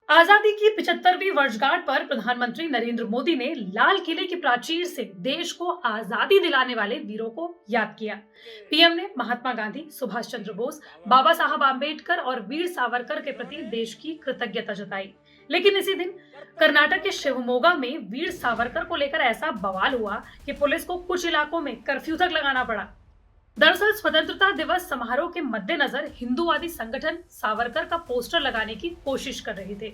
आजादी की 75वीं वर्षगांठ पर प्रधानमंत्री नरेंद्र मोदी ने लाल किले की प्राचीर से देश को आजादी दिलाने वाले वीरों को याद किया। पीएम ने महात्मा गांधी, सुभाष चंद्र बोस, बाबा साहब आम्बेडकर और वीर सावरकर के प्रति देश की कृतज्ञता जताई। लेकिन इसी दिन कर्नाटक के शिवमोगा में वीर सावरकर को लेकर ऐसा बवाल हुआ कि पुलिस को कुछ इलाकों में कर्फ्यू तक लगाना पड़ा। दरअसल स्वतंत्रता दिवस समारोह के मद्देनजर हिंदूवादी संगठन सावरकर का पोस्टर लगाने की कोशिश कर रहे थे,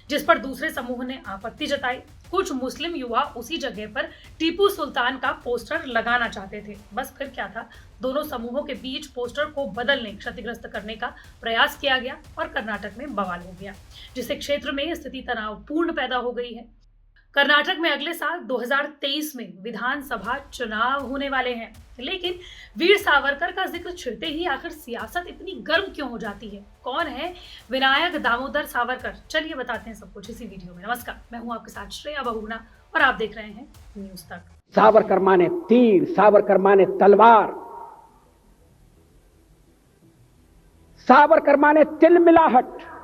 जिस पर दूसरे समूह ने आपत्ति जताई। कुछ मुस्लिम युवा उसी जगह पर टीपू सुल्तान का पोस्टर लगाना चाहते थे। बस फिर क्या था, दोनों समूहों के बीच पोस्टर को बदलने, क्षतिग्रस्त करने का प्रयास किया गया और कर्नाटक में बवाल हो गया, जिससे क्षेत्र में स्थिति तनावपूर्ण पैदा हो गई है। कर्नाटक में अगले साल 2023 में विधानसभा चुनाव होने वाले हैं, लेकिन वीर सावरकर का जिक्र छिड़ते ही आखिर सियासत इतनी गर्म क्यों हो जाती है? कौन है विनायक दामोदर सावरकर? चलिए बताते हैं सब कुछ इसी वीडियो में। नमस्कार, मैं हूं आपके साथ श्रेया बहुगुणा और आप देख रहे हैं न्यूज तक। सावरकर माने तीर, सावरकर माने तलवार, सावरकर माने तिलमिलाहट।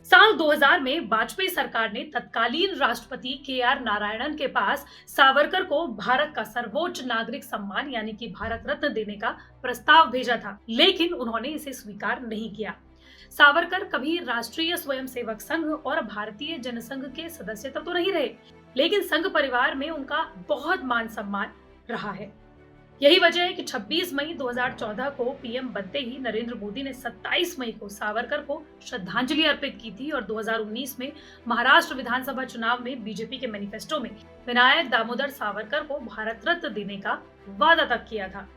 साल 2000 में वाजपेयी सरकार ने तत्कालीन राष्ट्रपति के.आर. नारायणन के पास सावरकर को भारत का सर्वोच्च नागरिक सम्मान यानी कि भारत रत्न देने का प्रस्ताव भेजा था, लेकिन उन्होंने इसे स्वीकार नहीं किया। सावरकर कभी राष्ट्रीय स्वयंसेवक संघ और भारतीय जनसंघ के सदस्य तो नहीं रहे, लेकिन संघ परिवार में उनका बहुत मान सम्मान रहा है। यही वजह है कि 26 मई 2014 को पीएम बनते ही नरेंद्र मोदी ने 27 मई को सावरकर को श्रद्धांजलि अर्पित की थी और 2019 में महाराष्ट्र विधानसभा चुनाव में बीजेपी के मैनिफेस्टो में विनायक दामोदर सावरकर को भारत रत्न देने का वादा तक किया था।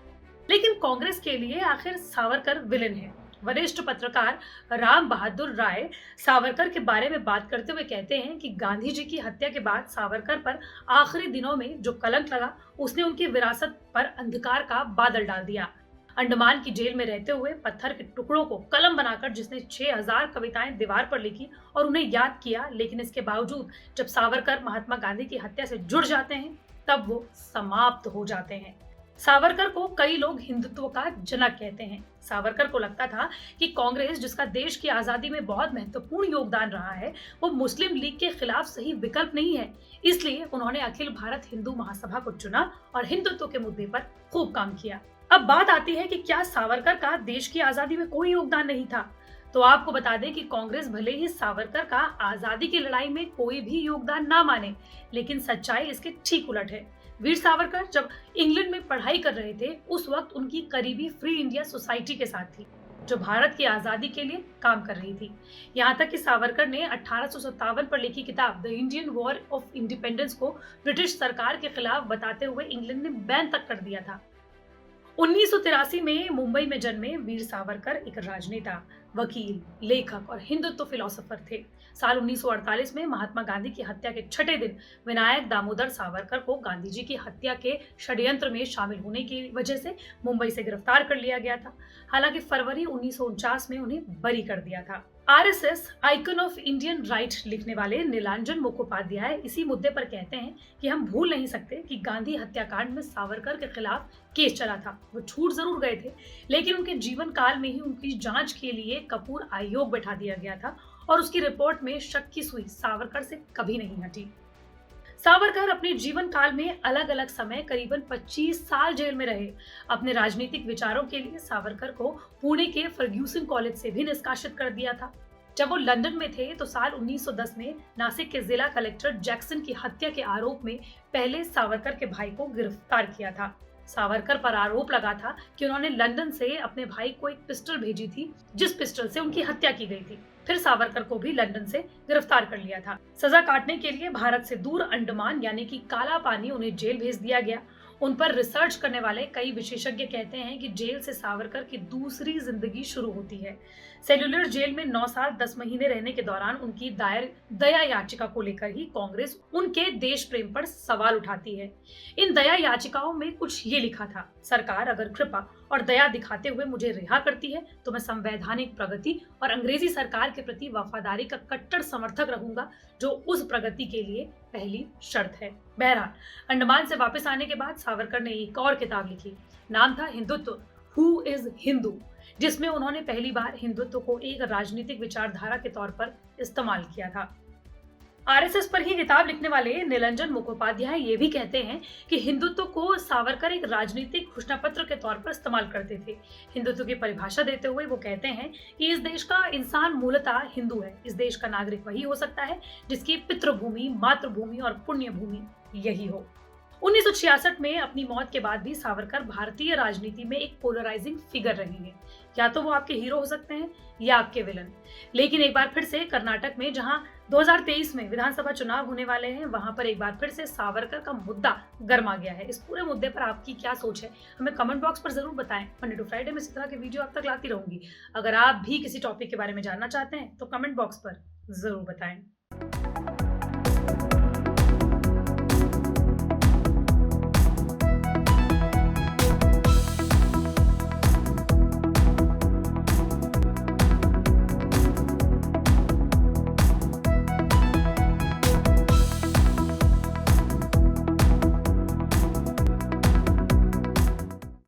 लेकिन कांग्रेस के लिए आखिर सावरकर विलेन है। वरिष्ठ पत्रकार राम बहादुर राय सावरकर के बारे में बात करते हुए कहते हैं कि गांधी जी की हत्या के बाद सावरकर पर आखिरी दिनों में जो कलंक लगा, उसने उनकी विरासत पर अंधकार का बादल डाल दिया। अंडमान की जेल में रहते हुए पत्थर के टुकड़ों को कलम बनाकर जिसने 6000 कविताएं दीवार पर लिखी और उन्हें याद किया, लेकिन इसके बावजूद जब सावरकर महात्मा गांधी की हत्या से जुड़ जाते हैं तब वो समाप्त हो जाते हैं। सावरकर को कई लोग हिंदुत्व का जनक कहते हैं। सावरकर को लगता था कि कांग्रेस, जिसका देश की आजादी में बहुत महत्वपूर्ण योगदान रहा है, वो मुस्लिम लीग के खिलाफ सही विकल्प नहीं है। इसलिए उन्होंने अखिल भारत हिंदू महासभा को चुना और हिंदुत्व के मुद्दे पर खूब काम किया। अब बात आती है कि क्या सावरकर का देश की आजादी में कोई योगदान नहीं था? तो आपको बता दें कि कांग्रेस भले ही सावरकर का आजादी की लड़ाई में कोई भी योगदान ना माने, लेकिन सच्चाई इसके ठीक उलट है। वीर सावरकर जब इंग्लैंड में पढ़ाई कर रहे थे, उस वक्त उनकी करीबी फ्री इंडिया सोसाइटी के साथ थी, जो भारत की आजादी के लिए काम कर रही थी। यहाँ तक कि सावरकर ने 1857 पर लिखी किताब the Indian war of independence को ब्रिटिश सरकार के खिलाफ बताते हुए इंग्लैंड ने बैन तक कर दिया था। 1983 में मुंबई में जन्मे वीर सावरकर एक राजनेता, वकील, लेखक और हिंदुत्व फिलोसोफर थे। साल 1948 में महात्मा गांधी की हत्या के छठे दिन विनायक दामोदर सावरकर को गांधी जी की हत्या के षड्यंत्र में शामिल होने की वजह से मुंबई से गिरफ्तार कर लिया गया था। हालांकि फरवरी 1949 में उन्हें बरी कर दिया था। RSS icon of Indian right लिखने वाले नीलांजन मुखोपाध्याय इसी मुद्दे पर कहते हैं कि हम भूल नहीं सकते कि गांधी हत्याकांड में सावरकर के खिलाफ केस चला था। वो छूट जरूर गए थे, लेकिन उनके जीवन काल में ही उनकी जांच के लिए कपूर आयोग बैठा दिया गया था और उसकी रिपोर्ट में शक की सुई सावरकर से कभी नहीं हटी। सावरकर अपने जीवन काल में अलग अलग समय करीबन 25 साल जेल में रहे। अपने राजनीतिक विचारों के लिए सावरकर को पुणे के फर्ग्यूसन कॉलेज से भी निष्कासित कर दिया था। जब वो लंदन में थे तो साल 1910 में नासिक के जिला कलेक्टर जैक्सन की हत्या के आरोप में पहले सावरकर के भाई को गिरफ्तार किया था। सावरकर पर आरोप लगा था कि उन्होंने लंदन से अपने भाई को एक पिस्टल भेजी थी, जिस पिस्टल से उनकी हत्या की गई थी। फिर सावरकर को भी लंदन से गिरफ्तार कर लिया था। सजा काटने के लिए भारत से दूर अंडमान यानी कि काला पानी उन्हें जेल भेज दिया गया। उन पर रिसर्च करने वाले कई विशेषज्ञ कहते हैं कि जेल से सावरकर की दूसरी जिंदगी शुरू होती है। सेल्यूलर जेल में 9 साल 10 महीने रहने के दौरान उनकी दायर दया याचिका को लेकर ही कांग्रेस उनके देश प्रेम पर सवाल उठाती है। इन दया याचिकाओं में कुछ ये लिखा था, सरकार अगर कृपा और दया दिखाते हुए मुझे रिहा करती है तो मैं संवैधानिक प्रगति और अंग्रेजी सरकार के प्रति वफादारी का कट्टर समर्थक रहूंगा, जो उस प्रगति के लिए पहली शर्त है। बहरहाल, अंडमान से वापस आने के बाद सावरकर ने एक और किताब लिखी। नाम था हिंदुत्व, हु इज हिंदू। जिसमें उन्होंने पहली बार हिंदुत्व को एक राजनीतिक विचारधारा के तौर पर इस्तेमाल किया था। आरएसएस पर ही किताब लिखने वाले निरंजन मुखोपाध्याय ये भी कहते हैं कि हिंदुत्व को सावरकर एक राजनीतिक घोषणापत्र के तौर पर इस्तेमाल करते थे। हिंदुत्व की परिभाषा देते हुए वो कहते हैं कि इस देश का इंसान मूलतः हिंदू है। इस देश का नागरिक वही हो सकता है जिसकी पितृभूमि, मातृभूमि और पुण्य भूमि यही हो। 1966 में अपनी मौत के बाद भी सावरकर भारतीय राजनीति में एक पोलराइजिंग फिगर रहेंगे। या तो वो आपके हीरो हो सकते हैं या आपके विलन। लेकिन एक बार फिर से कर्नाटक में, जहां 2023 में विधानसभा चुनाव होने वाले हैं, वहां पर एक बार फिर से सावरकर का मुद्दा गर्मा गया है। इस पूरे मुद्दे पर आपकी क्या सोच है, हमें कमेंट बॉक्स पर जरूर बताएं। मंडे टू फ्राइडे में इस तरह के वीडियो आप तक लाती रहूंगी। अगर आप भी किसी टॉपिक के बारे में जानना चाहते हैं तो कमेंट बॉक्स पर जरूर बताएं।